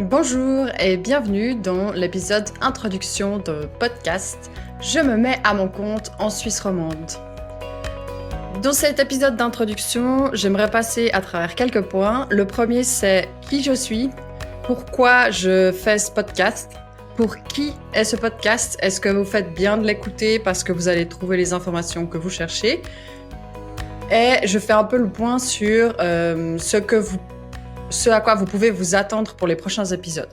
Bonjour et bienvenue dans l'épisode introduction de podcast Je me mets à mon compte en Suisse romande. Dans cet épisode d'introduction, j'aimerais passer à travers quelques points. Le premier, c'est qui je suis, pourquoi je fais ce podcast, pour qui est ce podcast, est-ce que vous faites bien de l'écouter parce que vous allez trouver les informations que vous cherchez. Et je fais un peu le point sur ce à quoi vous pouvez vous attendre pour les prochains épisodes.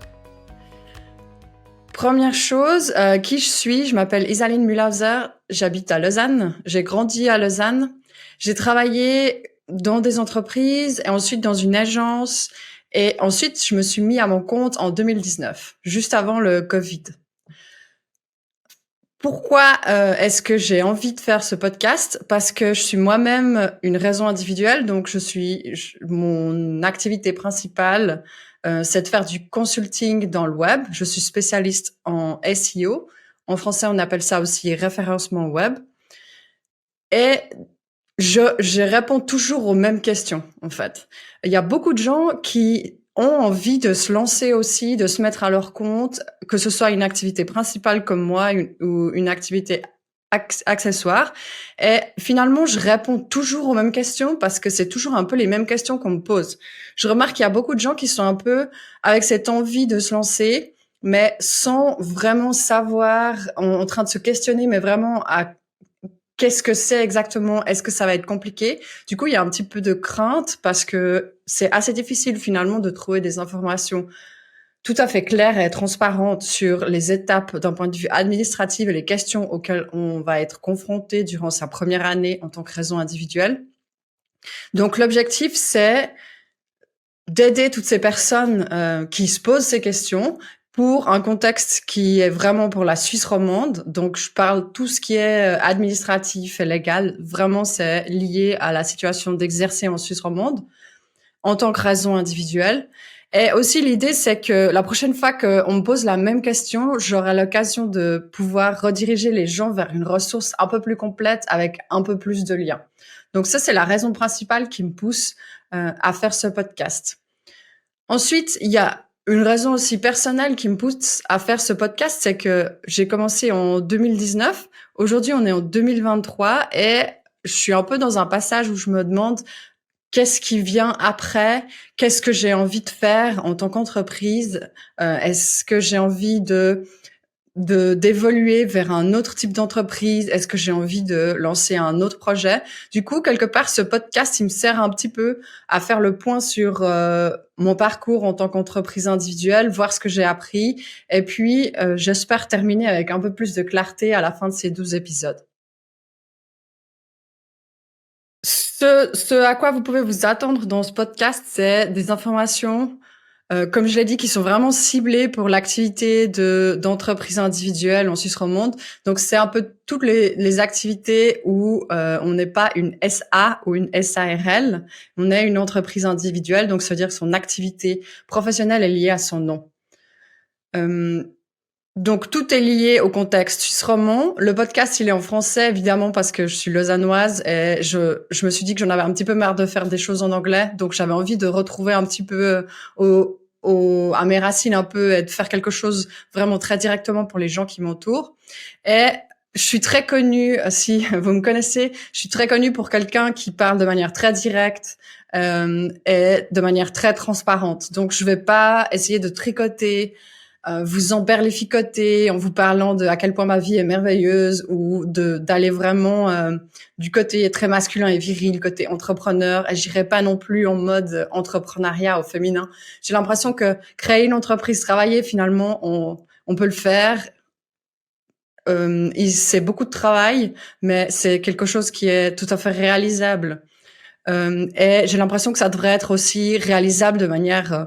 Première chose, qui je suis, je m'appelle Isaline Mühlhauser, j'habite à Lausanne, j'ai grandi à Lausanne, j'ai travaillé dans des entreprises et ensuite dans une agence et ensuite je me suis mis à mon compte en 2019, juste avant le Covid. Pourquoi est-ce que j'ai envie de faire ce podcast? Parce que je suis moi-même une raison individuelle, donc mon activité principale, c'est de faire du consulting dans le web. Je suis spécialiste en SEO. En français, on appelle ça aussi référencement web. Et je réponds toujours aux mêmes questions, en fait. Il y a beaucoup de gens qui ont envie de se lancer aussi, de se mettre à leur compte, que ce soit une activité principale comme moi ou une activité accessoire. Et finalement, je réponds toujours aux mêmes questions parce que c'est toujours un peu les mêmes questions qu'on me pose. Je remarque qu'il y a beaucoup de gens qui sont un peu avec cette envie de se lancer, mais sans vraiment savoir, en train de se questionner, mais vraiment à qu'est-ce que c'est exactement? Est-ce que ça va être compliqué? Du coup, il y a un petit peu de crainte parce que c'est assez difficile finalement de trouver des informations tout à fait claires et transparentes sur les étapes d'un point de vue administratif et les questions auxquelles on va être confronté durant sa première année en tant que raison individuelle. Donc, l'objectif, c'est d'aider toutes ces personnes qui se posent ces questions pour un contexte qui est vraiment pour la Suisse romande. Donc, je parle tout ce qui est administratif et légal. Vraiment, c'est lié à la situation d'exercer en Suisse romande en tant que raison individuelle. Et aussi, l'idée, c'est que la prochaine fois qu'on me pose la même question, j'aurai l'occasion de pouvoir rediriger les gens vers une ressource un peu plus complète avec un peu plus de liens. Donc ça, c'est la raison principale qui me pousse à faire ce podcast. Ensuite, il y a une raison aussi personnelle qui me pousse à faire ce podcast, c'est que j'ai commencé en 2019. Aujourd'hui, on est en 2023 et je suis un peu dans un passage où je me demande qu'est-ce qui vient après, qu'est-ce que j'ai envie de faire en tant qu'entreprise, est-ce que j'ai envie d'évoluer vers un autre type d'entreprise? Est-ce que j'ai envie de lancer un autre projet? Du coup, quelque part, ce podcast, il me sert un petit peu à faire le point sur mon parcours en tant qu'entreprise individuelle, voir ce que j'ai appris, et puis j'espère terminer avec un peu plus de clarté à la fin de ces 12 épisodes. Ce à quoi vous pouvez vous attendre dans ce podcast, c'est des informations comme je l'ai dit, qui sont vraiment ciblés pour l'activité d'entreprise individuelle en Suisse romande. Donc, c'est un peu toutes les activités où on n'est pas une SA ou une SARL, on est une entreprise individuelle, donc ça veut dire que son activité professionnelle est liée à son nom. Donc, tout est lié au contexte suisse romand. Le podcast, il est en français, évidemment, parce que je suis lausannoise et je me suis dit que j'en avais un petit peu marre de faire des choses en anglais. Donc, j'avais envie de retrouver un petit peu à mes racines un peu et de faire quelque chose vraiment très directement pour les gens qui m'entourent. Et je suis très connue, si vous me connaissez, je suis très connue pour quelqu'un qui parle de manière très directe et de manière très transparente. Donc, je vais pas essayer de tricoter vous emberlificoter en vous parlant de à quel point ma vie est merveilleuse ou d'aller vraiment du côté très masculin et viril, côté entrepreneur. Et j'irai pas non plus en mode entrepreneuriat au féminin. J'ai l'impression que créer une entreprise, travailler, finalement, on peut le faire. C'est beaucoup de travail, mais c'est quelque chose qui est tout à fait réalisable. Et j'ai l'impression que ça devrait être aussi réalisable de manière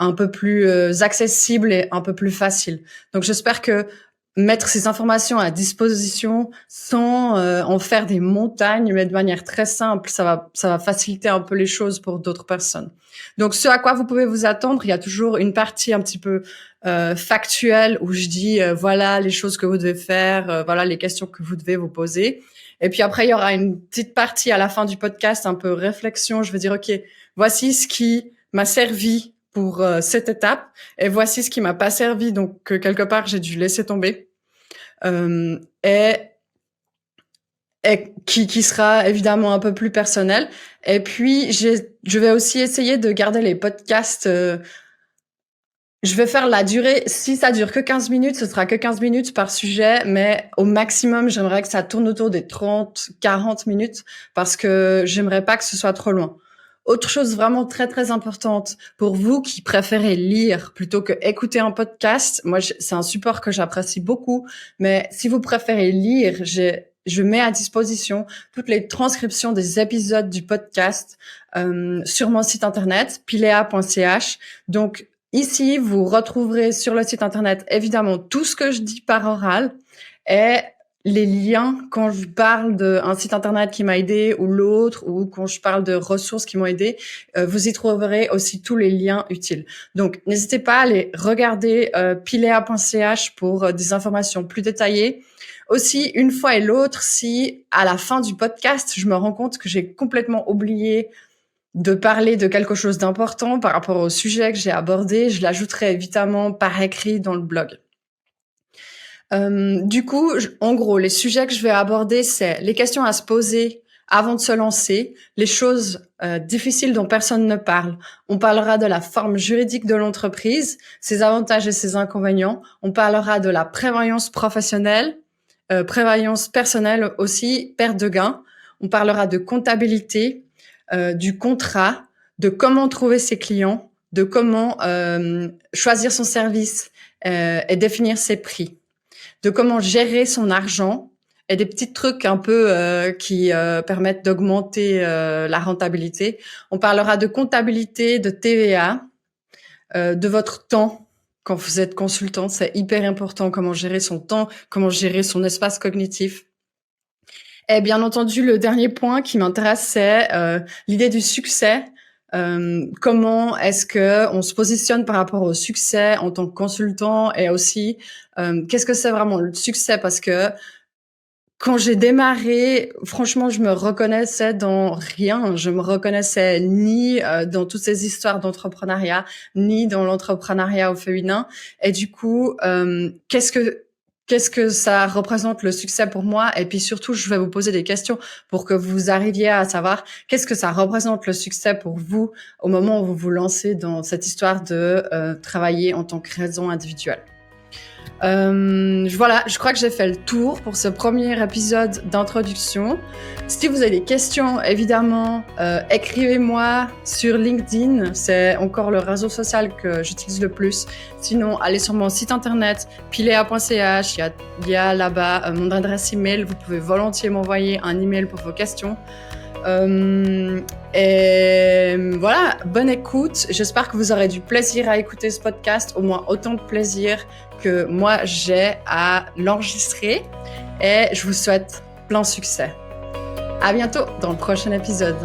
un peu plus accessible et un peu plus facile. Donc j'espère que mettre ces informations à disposition sans en faire des montagnes, mais de manière très simple, ça va faciliter un peu les choses pour d'autres personnes. Donc ce à quoi vous pouvez vous attendre, il y a toujours une partie un petit peu factuelle où je dis voilà les choses que vous devez faire, voilà les questions que vous devez vous poser. Et puis après, il y aura une petite partie à la fin du podcast, un peu réflexion. Je vais dire, OK, voici ce qui m'a servi pour cette étape. Et voici ce qui m'a pas servi, donc quelque part j'ai dû laisser tomber. Et qui sera évidemment un peu plus personnel. Et puis je vais aussi essayer de garder les podcasts. Je vais faire la durée. Si ça dure que 15 minutes, ce sera que 15 minutes par sujet, mais au maximum, j'aimerais que ça tourne autour des 30, 40 minutes parce que j'aimerais pas que ce soit trop loin. Autre chose vraiment très, très importante pour vous qui préférez lire plutôt que écouter un podcast. Moi, c'est un support que j'apprécie beaucoup, mais si vous préférez lire, je mets à disposition toutes les transcriptions des épisodes du podcast sur mon site internet, pilea.ch. Donc, ici, vous retrouverez sur le site internet, évidemment, tout ce que je dis par oral et les liens quand je parle d'un site internet qui m'a aidé ou l'autre, ou quand je parle de ressources qui m'ont aidé, vous y trouverez aussi tous les liens utiles. Donc, n'hésitez pas à aller regarder pilea.ch pour des informations plus détaillées. Aussi, une fois et l'autre, si à la fin du podcast, je me rends compte que j'ai complètement oublié de parler de quelque chose d'important par rapport au sujet que j'ai abordé, je l'ajouterai évidemment par écrit dans le blog. Du coup, en gros, les sujets que je vais aborder, c'est les questions à se poser avant de se lancer, les choses difficiles dont personne ne parle. On parlera de la forme juridique de l'entreprise, ses avantages et ses inconvénients. On parlera de la prévoyance professionnelle, prévoyance personnelle aussi, perte de gain. On parlera de comptabilité, du contrat, de comment trouver ses clients, de comment choisir son service et définir ses prix, de comment gérer son argent et des petits trucs un peu qui permettent d'augmenter la rentabilité. On parlera de comptabilité, de TVA, de votre temps. Quand vous êtes consultant, c'est hyper important comment gérer son temps, comment gérer son espace cognitif. Et bien entendu, le dernier point qui m'intéresse, c'est l'idée du succès. Comment est-ce que on se positionne par rapport au succès en tant que consultant, et aussi qu'est-ce que c'est vraiment le succès, parce que quand j'ai démarré, franchement, je me reconnaissais dans rien. Je me reconnaissais ni dans toutes ces histoires d'entrepreneuriat, ni dans l'entrepreneuriat au féminin. Et du coup, qu'est-ce que ça représente le succès pour moi? Et puis surtout, je vais vous poser des questions pour que vous arriviez à savoir qu'est-ce que ça représente le succès pour vous au moment où vous vous lancez dans cette histoire de travailler en tant que raison individuelle. Voilà, je crois que j'ai fait le tour pour ce premier épisode d'introduction. Si vous avez des questions, évidemment, écrivez-moi sur LinkedIn. C'est encore le réseau social que j'utilise le plus. Sinon, allez sur mon site internet, pilea.ch. Il y a là-bas mon adresse email. Vous pouvez volontiers m'envoyer un email pour vos questions. Et voilà, bonne écoute. J'espère que vous aurez du plaisir à écouter ce podcast, au moins autant de plaisir que moi j'ai à l'enregistrer. Et je vous souhaite plein succès. À bientôt dans le prochain épisode.